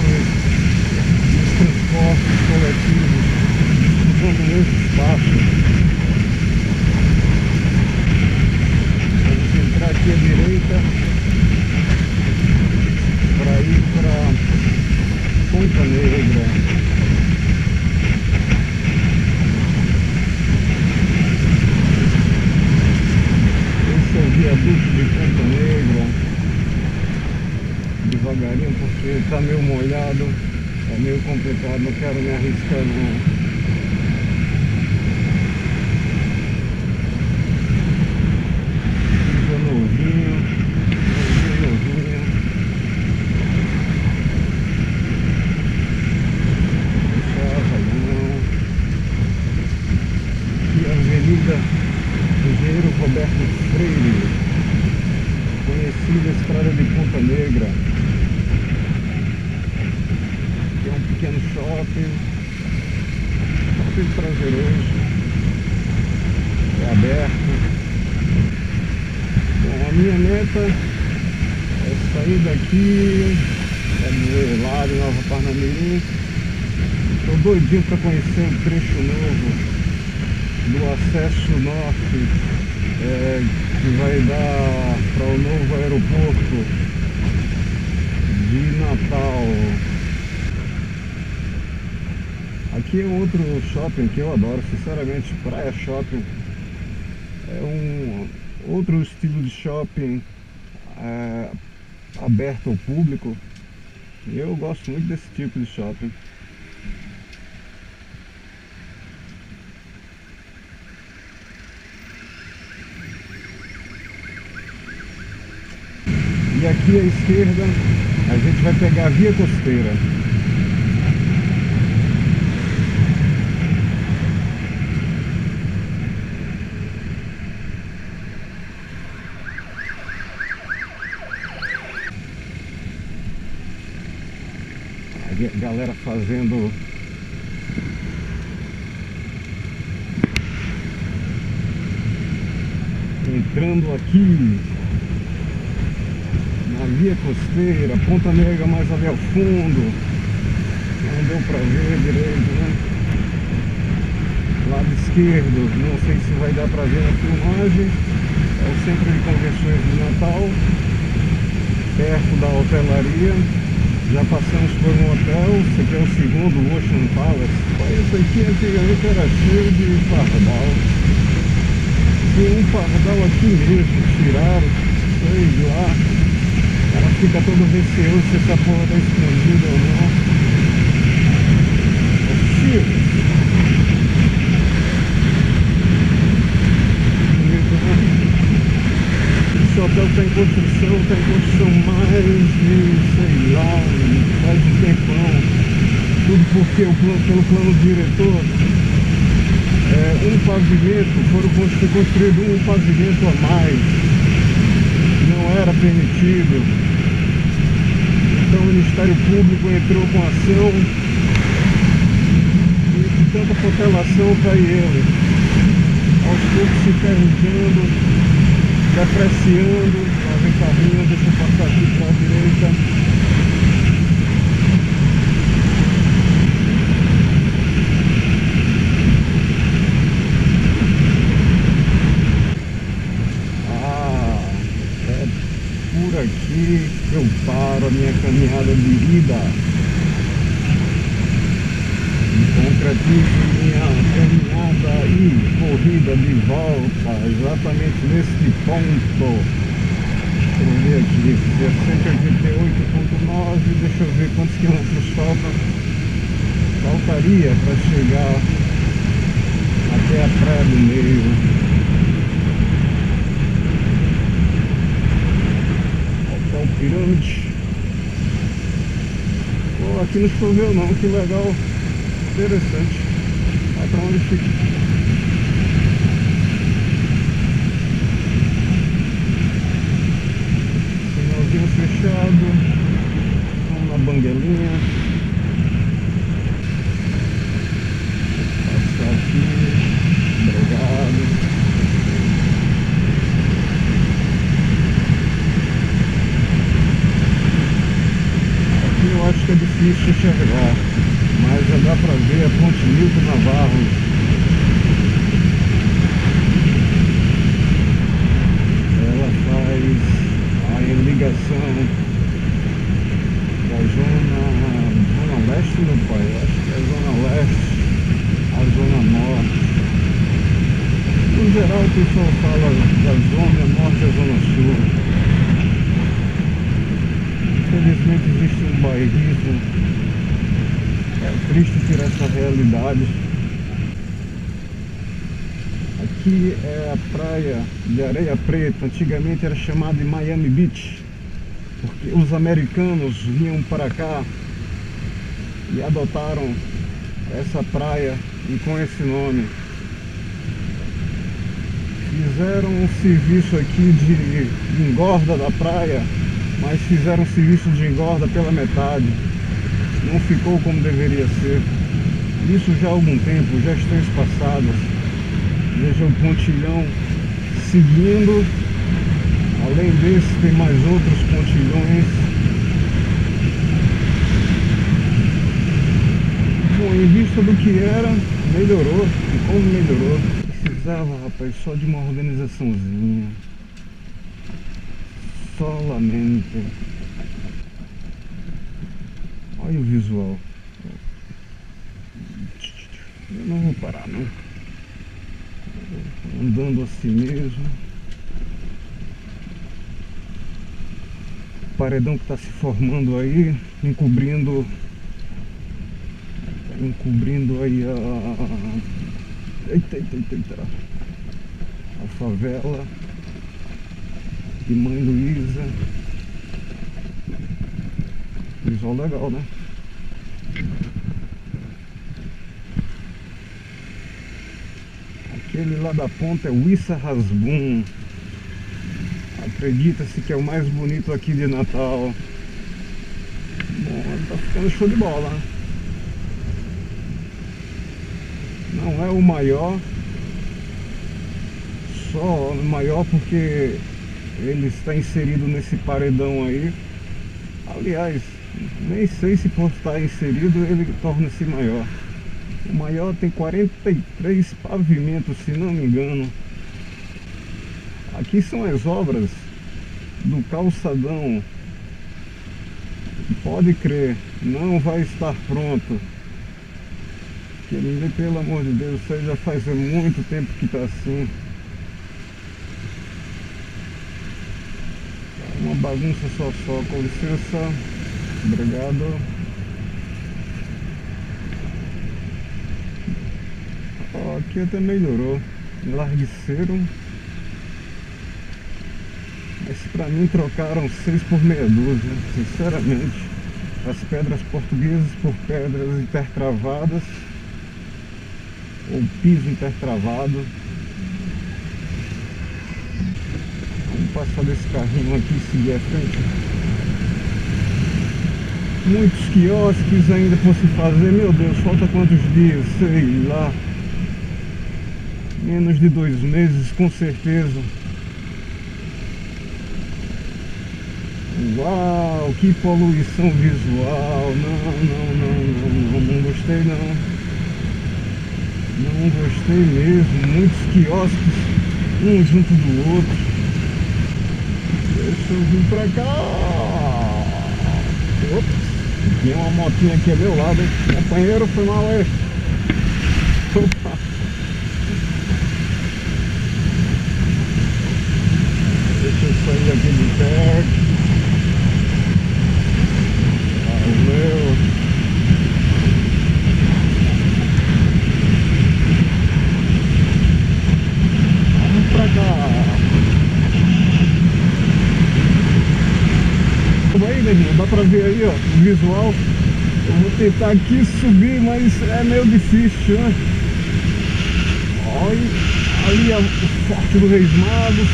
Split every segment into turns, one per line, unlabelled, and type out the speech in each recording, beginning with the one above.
automóveis e os transportes coletivos usando o mesmo espaço. Vamos entrar aqui à direita para ir para Ponta Negra. Esse é o viaduto de Ponta Negra. Devagarinho porque está meio molhado, está meio complicado, não quero me arriscar não. Fica novinho. Aqui é a Avenida Engenheiro Roberto Freire, conhecida Estrada de Ponta Negra. Aqui é um pequeno shopping prazeroso, é aberto. Bom, a minha meta é sair daqui, lá de Nova Parnamirim. Estou doidinho para conhecer um trecho novo do acesso norte, que vai dar para o novo aeroporto de Natal. Aqui é outro shopping que eu adoro, sinceramente. Praia Shopping é um outro estilo de shopping aberto ao público. Eu gosto muito desse tipo de shopping. E aqui à esquerda a gente vai pegar a Via Costeira. A galera fazendo entrando aqui na Via Costeira, Ponta Negra mais ali ao fundo. Não deu pra ver direito, né? Lado esquerdo, não sei se vai dar pra ver na filmagem, é o Centro de Convenções de Natal, perto da hotelaria. Já passamos por um hotel, esse aqui é o segundo, Ocean Palace. Isso aqui antigamente era cheio de pardal. Tem um pardal aqui mesmo, tiraram, sei lá. Ela fica todo receoso se essa porra tá escondida ou não. Esse hotel está em construção mais de, sei lá, faz um tempão. Tudo porque pelo plano diretor, um pavimento, foi construído um pavimento a mais. Não era permitido. Então o Ministério Público entrou com ação e de tanta protelação vai ele aos poucos se ferrujando, depreciando. Lá vem carrinho, deixa eu passar aqui para a direita. Por aqui eu paro a minha caminhada de ida e concretizo minha caminhada e corrida de volta exatamente neste ponto. Deixa eu ver aqui, 188,9. Deixa eu ver quantos quilômetros faltaria para chegar até a Praia do Meio. Pirâmide. Pô, aqui não choveu não, que legal, interessante. Olha pra onde fica. Sinalzinho fechado. Vamos na banguelinha. Passar aqui. Obrigado. Eu acho que é difícil difícil enxergar, mas já dá pra ver a ponte Milton Navarro. Ela faz a ligação da zona leste, meu pai, eu acho que é a zona leste, a zona norte. No geral o pessoal fala da zona norte e a zona sul. Infelizmente existe um bairrismo. É triste ter essa realidade. Aqui é a praia de Areia Preta, antigamente era chamada de Miami Beach, porque os americanos vinham para cá e adotaram essa praia e com esse nome. Fizeram um serviço aqui de engorda da praia, mas fizeram um serviço de engorda pela metade. Não ficou como deveria ser. Isso já há algum tempo, gestões passadas. Veja o pontilhão seguindo. Além desse tem mais outros pontilhões. Bom, em vista do que era, melhorou. E como melhorou? Precisava, rapaz, só de uma organizaçãozinha. Solamente. Olha o visual. Eu não vou parar, não. Andando assim mesmo. Paredão que está se formando aí, encobrindo aí eita, a favela de Mãe Luísa. Visual legal, né? Aquele lá da ponta é o Issa Rasbun. Acredita-se que é o mais bonito aqui de Natal. Bom, ele tá ficando show de bola, né? Não é o maior, só o maior porque ele está inserido nesse paredão aí. Aliás, nem sei se por estar inserido ele torna-se maior. O maior tem 43 pavimentos, se não me engano. Aqui são as obras do calçadão. Pode crer, não vai estar pronto. Que, pelo amor de Deus, isso aí já faz muito tempo que está assim. Uma bagunça só, com licença. Obrigado. Ó, aqui até melhorou. Enlargueceram. Mas pra mim trocaram 6 por meia dúzia, sinceramente. As pedras portuguesas por pedras intertravadas, ou piso intertravado. Vamos passar desse carrinho aqui e seguir à frente. Muitos quiosques ainda por se fazer. Meu Deus, falta quantos dias? Sei lá. Menos de 2 meses, com certeza. Uau, que poluição visual. Não gostei não. Não gostei mesmo. Muitos quiosques, um junto do outro. Deixa eu vir pra cá. Ops, tem uma motinha aqui ao meu lado, hein? Companheiro, foi mal aí. Opa. Deixa eu sair aqui de perto. Valeu. Vamos pra cá. Aí, neguinho, dá pra ver aí, ó, o visual. Eu vou tentar aqui subir, mas é meio difícil, né? Olha ali o Forte do Reis Magos.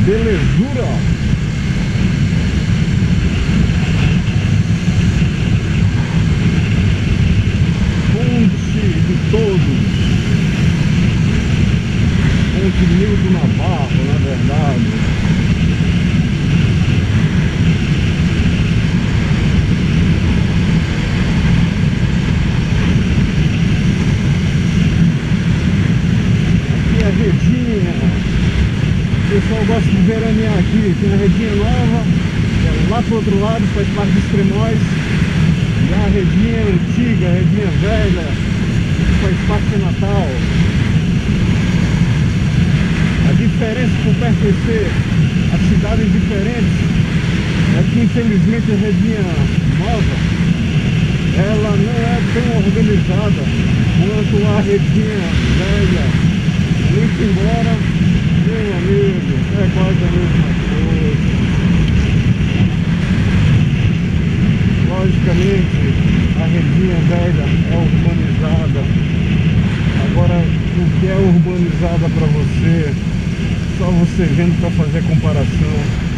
Belezura, ó. Ponte de Todos. Ponte de Milton Navarro, na verdade. pessoal gosta de veranear aqui. Tem a Redinha Nova, que é lá pro outro lado, faz parte dos Tremóis. E a Redinha antiga, a Redinha velha, que faz parte de Natal. A diferença por pertencer a cidades diferentes é que infelizmente a Redinha Nova, ela não é tão organizada quanto a Redinha velha. Muito embora, meu amigo, é quase a mesma coisa. Logicamente, a Redinha velha é urbanizada. Agora, o que é urbanizada para você, só você vendo para fazer a comparação.